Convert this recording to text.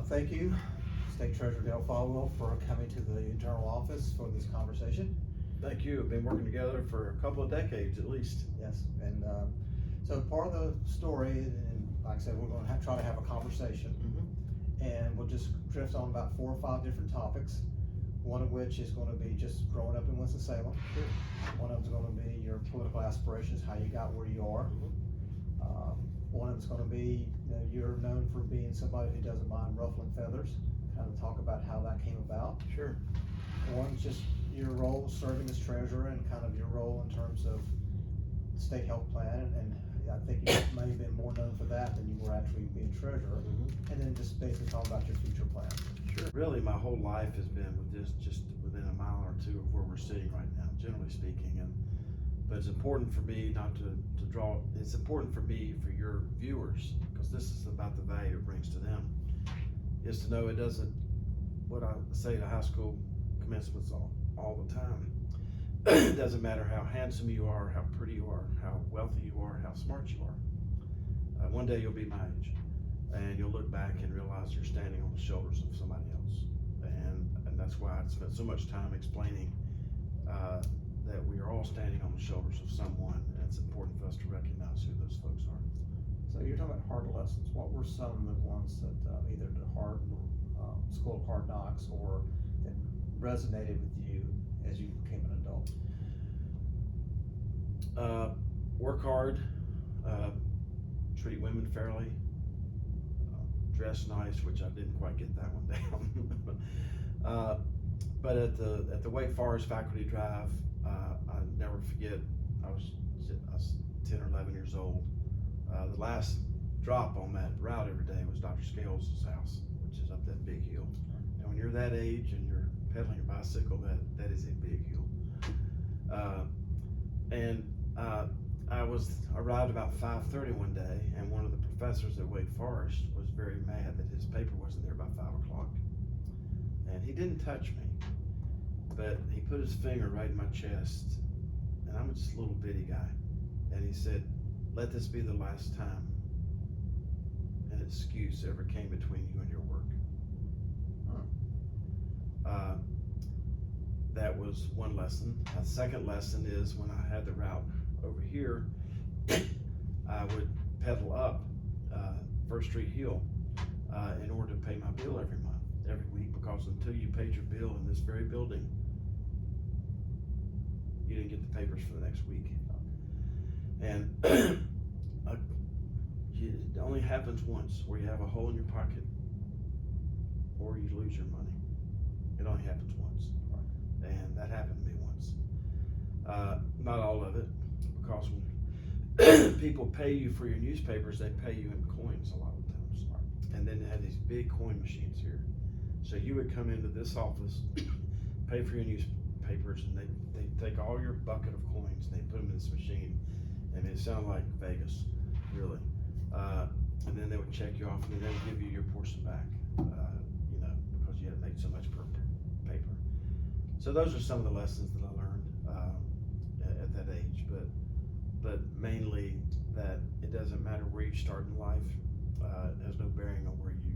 Thank you, State Treasurer Dale Folwell, for coming to the internal office for this conversation. Thank you. We've been working together for a couple of decades at least. Yes, and so part of the story, and like I said, we're going to try to have a conversation, and we'll just drift on about 4 or 5 different topics. One of which is going to be just growing up in Winston-Salem. Sure. One of them is going to be your political aspirations, how you got where you are. One of them's going to be, you're known for being somebody who doesn't mind ruffling feathers. Kind of talk about how that came about. Sure. One's just your role serving as treasurer and kind of your role in terms of the state health plan, and I think you may have been more known for that than you were actually being treasurer. And then just basically talk about your future plans. Sure. Really, my whole life has been with this, just within a mile or two of where we're sitting right now, generally speaking. But it's important for me not to draw. It's important for me, for your viewers, because this is about the value it brings to them, is to know it doesn't, what I say to high school commencements all the time, it doesn't matter how handsome you are, how pretty you are, how wealthy you are, how smart you are. One day you'll be my age, and you'll look back and realize you're standing on the shoulders of somebody else. And that's why I spent so much time explaining that we are all standing on the shoulders of someone, and it's important for us to recognize who those folks are. So you're talking about hard lessons. What were some of the ones that either the hard school of hard knocks or that resonated with you as you became an adult? Work hard, treat women fairly, dress nice, which I didn't quite get that one down. But at the Wake Forest faculty drive, I never forget, I was 10 or 11 years old. The last drop on that route every day was Dr. Scales' house, which is up that big hill. And when you're that age and you're pedaling a bicycle, that is a big hill. I arrived about 5:30 one day, and one of the professors at Wake Forest was very mad that his paper wasn't there by 5 o'clock. And he didn't touch me, but he put his finger right in my chest, and I'm just a little bitty guy, and he said, "Let this be the last time an excuse ever came between you and your work." That was one lesson. A second lesson is when I had the route over here, I would pedal up First Street Hill in order to pay my bill every week, because until you paid your bill in this very building, you didn't get the papers for the next week. And it only happens once, where you have a hole in your pocket or you lose your money. It only happens once. And that happened to me once. Not all of it, because when people pay you for your newspapers, they pay you in coins a lot of times. And then they had these big coin machines here. So you would come into this office, pay for your newspapers, and they take all your bucket of coins and they put them in this machine. And it sounded like Vegas, really. And then they would check you off, and then they would give you your portion back, because you had made so much per paper. So those are some of the lessons that I learned at that age. But mainly that it doesn't matter where you start in life. It has no bearing on where you